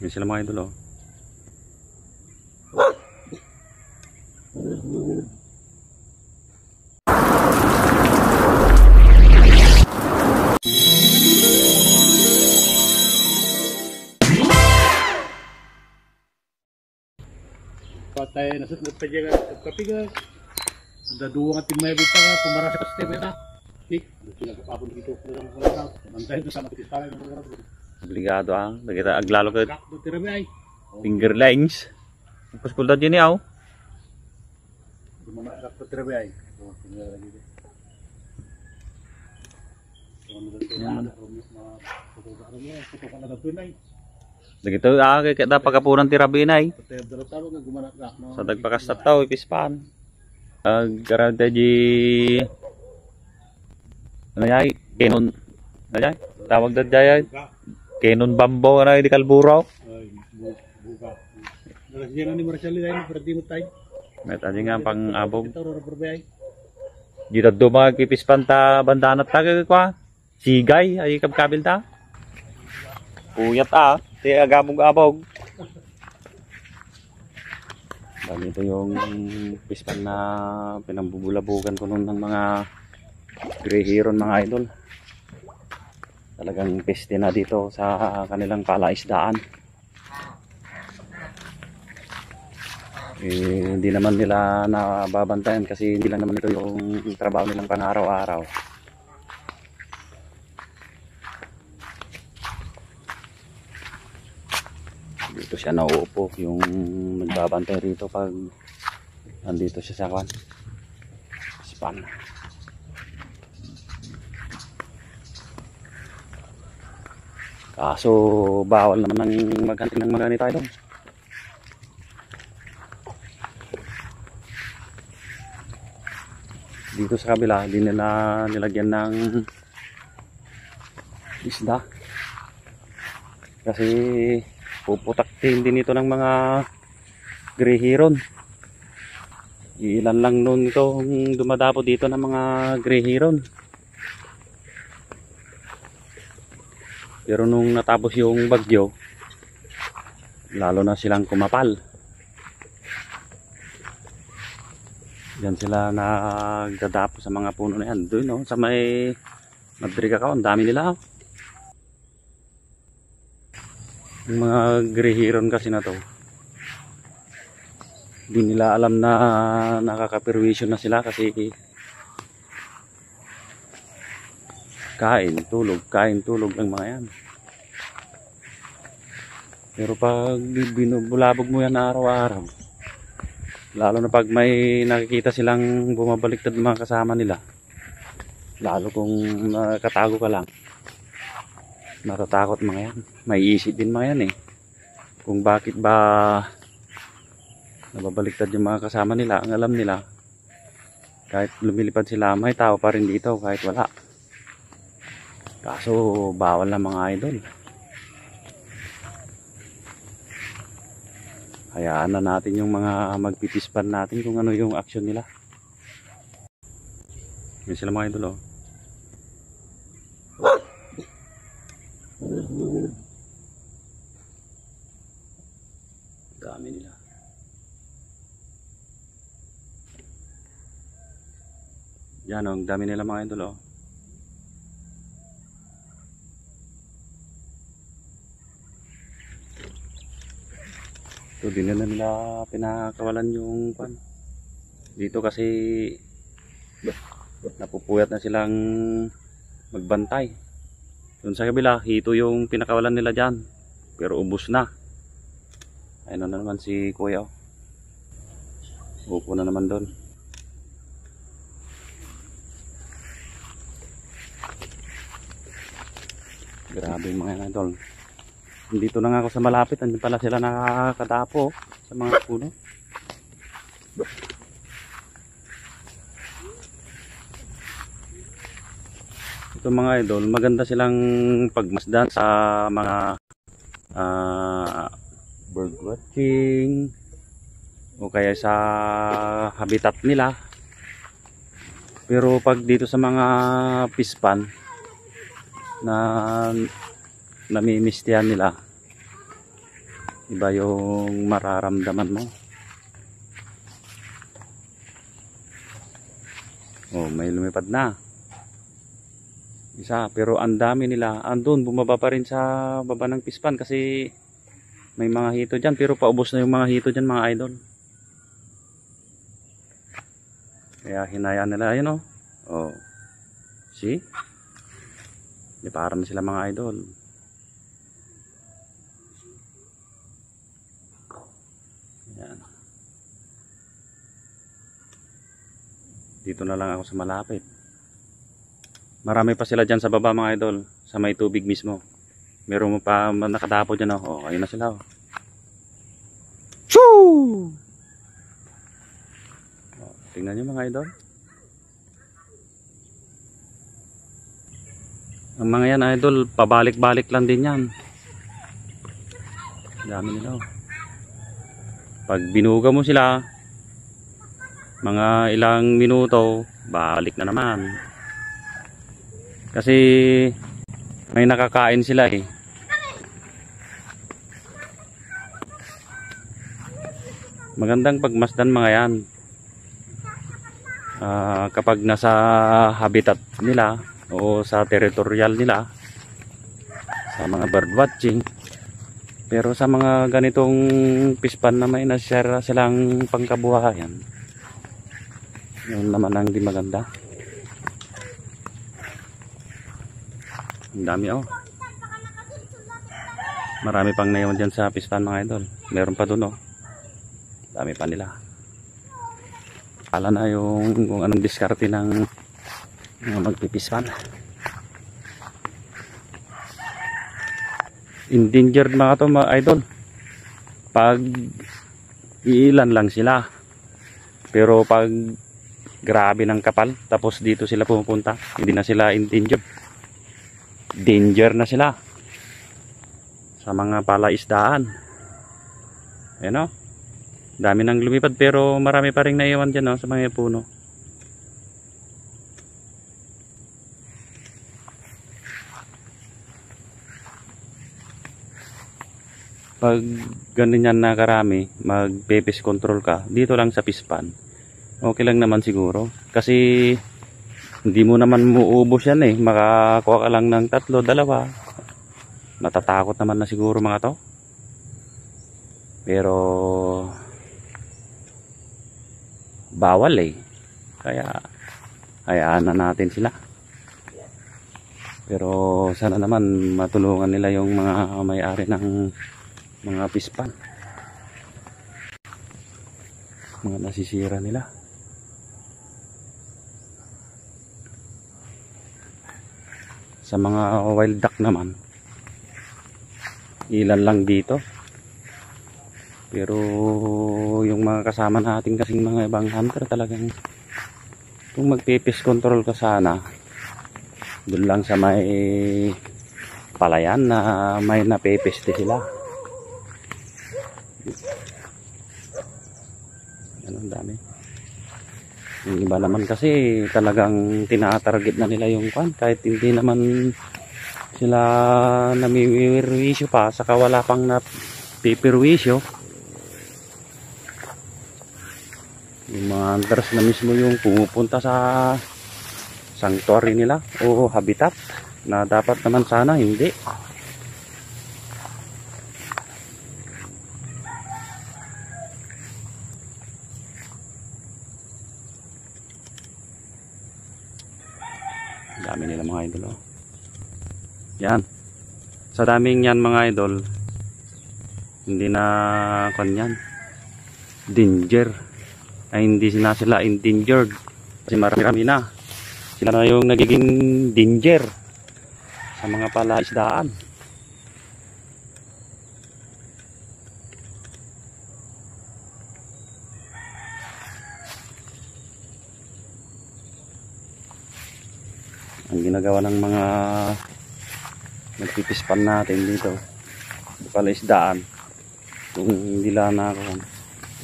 Yan sila mga idol, oh. Patay nasut pa jaga kapigas. Ada dua tim may bita pemara sa step eta. Tik, sila kapapon dito ng mga bantay to sama kita ng mga. Obligado ang kita aglalo ka Kakdo tirabi ay. finger lines. Tapos kulda din yaw. Dumana kakdo tirabi ay. Oh, tinggal lagi deh. Dagito kay kada pagapunan ti rabinay. Sa dagpakastat taw ipispan. Garada di ano yay? Kenon. Ano yay? Tawag da jay. Kenon bambo na di kalburaw. Ay, buka. Nalasiyan ni Marshall dai perdi mo tay. Met aja nga pang abog. Ito ro berbay. Di daddo magpipispan ta bandanat ta kwa. Sigay ay kabkabil ta. Puyat ah. Ti agamog abog. Bali ito yung pispan na pinambubulabugan ko noon ng mga grehiron mga idol. Talagang peste na dito sa kanilang palaisdaan. Hindi naman nila nababantayan kasi hindi lang naman ito yung trabaho nilang pang-araw-araw. Dito siya nauupo yung nagbabantay rito pag nandito siya sa span. Kaso bawal naman ang maghanting ng mga ganito idol. Dito sa kabila hindi nila nilagyan ng isda kasi puputaktin din ito ng mga grehiron. Ilan lang nun itong dumadapo dito ng mga grehiron. Pero nung natapos yung bagyo, lalo na silang kumapal. Yan sila nagdadapo sa mga puno na yan. Doon no, sa may Madriga ka, ang dami nila. Yung mga grehiron kasi na to, hindi nila alam na nakaka-perwisyon na sila kasi kain, tulog lang mga yan. Pero pag binubulabog mo yan araw-araw, lalo na pag may nakikita silang bumabaliktad mga kasama nila, lalo kung nakatago ka lang, natatakot mga yan. May isip din mga yan eh. Kung bakit ba nababaliktad yung mga kasama nila. Ang alam nila, kahit lumilipad sila, may tao pa rin dito kahit wala. Kaso bawal na mga idol. Hayaan na natin yung mga magpipispan natin kung ano yung action nila. Yan sila mga idol, oh. Dami nila. Yan, ang dami nila mga idol, oh. Ito din nila pinakawalan yung pan. Dito kasi napupuyat na silang magbantay. Doon sa kabila, hito yung pinakawalan nila dyan. Pero ubos na. Ayun na naman si Kuya. Upo na naman doon. Grabe yung mga idol. Dito na nga ako sa malapit. Andun pala sila nakakadapo sa mga puno. Ito mga idol, maganda silang pagmasdan sa mga bird watching o kaya sa habitat nila. Pero pag dito sa mga pispan na namimistihan nila, Iba yung mararamdaman mo. Oh, may lumipad na. Isa, pero ang dami nila. Andun, bumaba pa rin sa baba ng pispan kasi may mga hito dyan. Pero paubos na yung mga hito dyan, mga idol. Kaya hinayaan nila. Ayun, oh. Oh. See? Liparan na sila, mga idol. Ayan. Dito na lang ako sa malapit. Marami pa sila dyan sa baba, mga idol. Sa may tubig mismo. Meron mo pa nakadapo dyan. Oh, ayun na sila. Oh. Choo! Oh, tingnan nyo, mga idol. Ang mga yan, idol, pabalik-balik lang din yan. Dami nila. Oh. Pag binuga mo sila, mga ilang minuto, balik na naman. Kasi may nakakain sila eh. Magandang pagmasdan, mga yan. Kapag nasa habitat nila o sa territorial nila, sa mga bird watching. Pero sa mga ganitong pispan na may nasira silang pangkabuhayan, yun naman ang di maganda. Ang dami, oh. Marami pang naiwan dyan sa pispan, mga idol. Meron pa dun, oh. Dami pa nila. Kala na yung kung anong diskarte ng magpipispan. Endangered mga to, mga idol. Pag iilan lang sila. Pero pag grabe ng kapal, tapos dito sila pumupunta, hindi na sila endangered. Danger na sila sa mga palaisdaan. Ayan, o. Dami nang lumipad, pero marami pa rin naiwan dyan, o, sa mga puno. Pag ganyan na karami, mag-pepes control ka dito lang sa pispan, okay lang naman siguro. Kasi hindi mo naman muubos yan eh. Makakuha ka lang ng 3, 2. Matatakot naman na siguro, mga to. Pero bawal eh. Kaya hayaan na natin sila. Pero sana naman matulungan nila yung mga may-ari ng mga pispan, mga nasisira nila. Sa mga wild duck naman, ilan lang dito. Pero yung mga kasama natin kasing mga ibang hunter, talagang kung magpipis control ka sana doon lang sa may palayan na may napipiste sila. Ang dami. Yung iba naman kasi talagang tinatarget na nila yung kwan, kahit hindi naman sila namimiwisyo pa, saka wala pang napipirwisyo. Yung mga hunters na mismo yung pumupunta sa sanctuary nila o habitat na dapat naman sana hindi. Dami nila, mga idol, oh. Yan. Sa daming yan, mga idol, hindi na kanyan danger. Ay, hindi na sila endangered. Kasi marami na. Sila na yung nagiging danger sa mga palaisdaan. Ang ginagawa ng mga nagpipispan natin dito sa palaisdaan, kung hindi lang na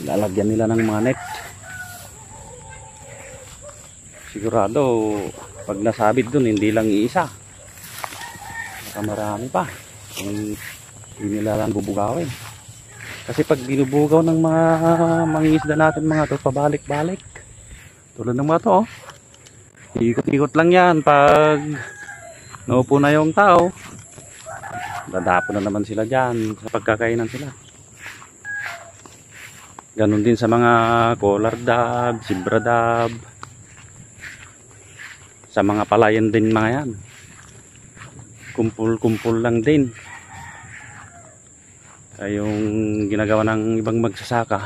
lalagyan nila ng mga net, sigurado pag nasabit dun, hindi lang iisa, baka marami pa kung hindi nila lang bubugawin. Kasi pag binubugaw ng mga mangingisda natin mga to, pabalik-balik. Tulad ng mga to, oh. Ikot-ikot lang yan. Pag naupo na yung tao, dadapo na naman sila dyan sa pagkakainan sila. Ganon din sa mga collar dab, zebra dab. Sa mga palayan din mga yan. Kumpul-kumpul lang din. Ay yung ginagawa ng ibang magsasaka.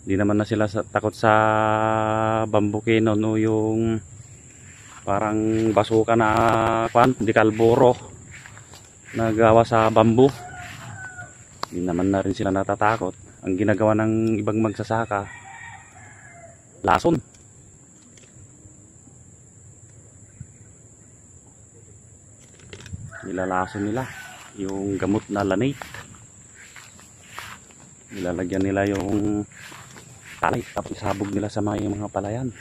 Di naman na sila takot sa bambukino, no, yung parang basuka na di kalboro na gawa sa bambu. Di naman na rin sila natatakot. Ang ginagawa ng ibang magsasaka, lason. Nilalason nila yung gamot na lanate. Nilalagyan nila yung talay tapos isabog nila sa mga palayan.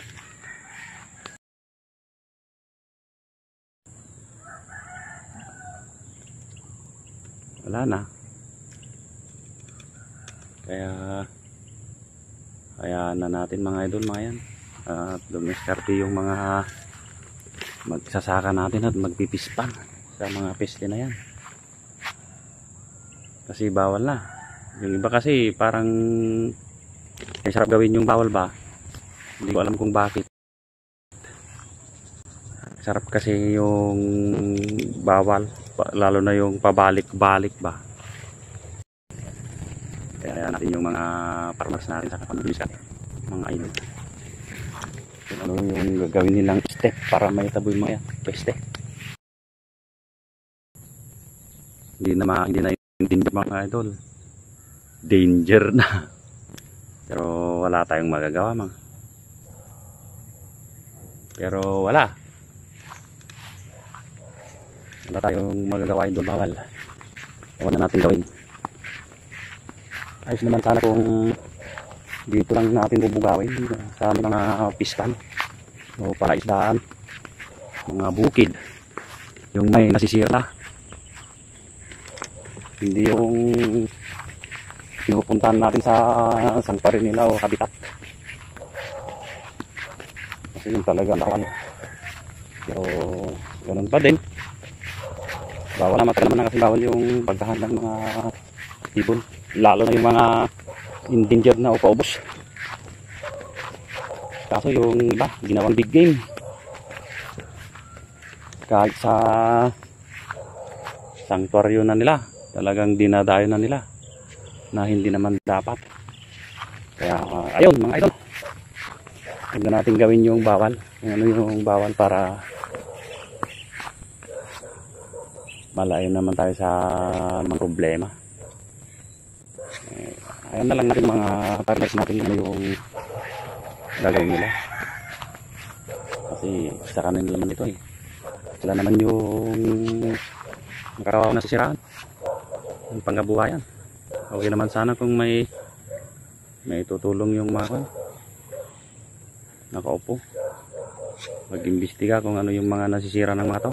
Wala na. Kaya na natin mga idol mga yan. At dumiskarte yung mga magsasaka natin at magpipispan sa mga peste na yan. Kasi bawal na. Yung iba kasi parang may sarap gawin yung bawal ba. Hindi ko alam kung bakit. Sarap kasi yung bawal, lalo na yung pabalik-balik ba. Kaya natin yung mga farmers natin sa kapamilya, mga idol. Ano yung gagawin nilang step para may taboy mga yan, peste. Hindi na intindi mga idol. Danger na. Pero wala tayong magagawa mga. Pero wala tayong magagawa idol, bawal. Huwag na natin gawin. Ayos naman sana kung dito lang natin bubugawin sa mga pistan o palaisdaan, mga bukid, yung may nasisira. Hindi yung pinupuntahan natin sa sangparin nila o habitat. Kasi yun talaga bawal. Pero ganun pa din. Bawal na, matagal naman na kasi bawal yung pagkahan ng mga ibon. Lalo na yung mga endangered na o paubos. Kaso yung iba, ginawang big game. Kahit sa sanctuaryo na nila, talagang dinadayo na nila na hindi naman dapat. Kaya ayun mga idol, huwag na natin gawin yung bawal. Ano yung bawal para malayo naman tayo sa mga problema. Ayan na lang natin mga partners natin ano yung gagawin nila. Kasi sa kanila naman ito eh. Sila naman yung nakarawaw na sisiraan. Ang pangkabuhayan. Okay naman sana kung may tutulong yung mga nakaupo. Mag-imbestiga kung ano yung mga nasisira ng mga to.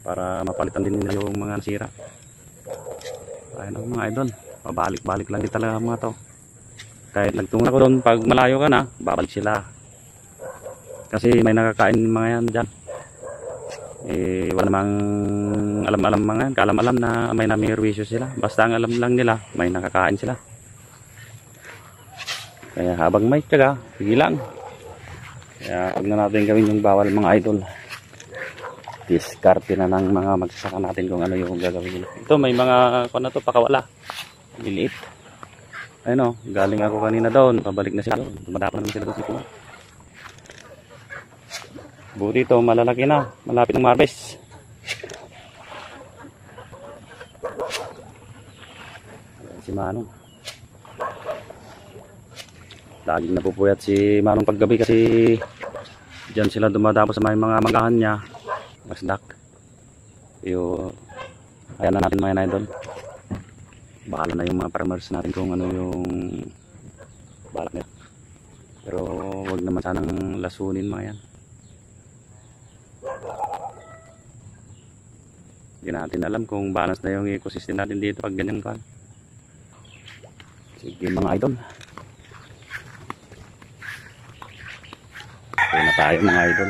Para mapalitan din nila yung mga nasira. Ayun ang mga idol. Pabalik-balik lang din talaga mga to. Kahit nagtungo ako doon, pag malayo ka na, babalik sila. Kasi may nakakain mga yan dyan. Eh, wala namang alam-alam mga yan. Kaalam-alam na may namirwisyo sila. Basta ang alam lang nila, may nakakain sila. Kaya habang may tiyaga, sige lang. Kaya huwag na natin gawin yung bawal mga idol. Diskarte na ng mga magsasaka natin kung ano yung gagawin nila. Ito may mga kung ano to, pakawala. Liliit. Ayun o, galing ako kanina doon. Pabalik na sila doon. Dumadapan naman sila doon dito. Buti ito, malalaki na. Malapit ng harvest. Si Manong. Laging napupuyat si Manong paggabi kasi dyan sila dumadapo sa may mga magahan niya. Masdak. Ayan na natin mga idol. Bahala na yung mga farmers natin kung ano yung balak nila. Pero wag naman sanang lasunin mga yan. Hindi natin alam kung balance na yung ecosystem natin dito pag ganyan kan. Sige mga idol. Okay na tayo mga idol.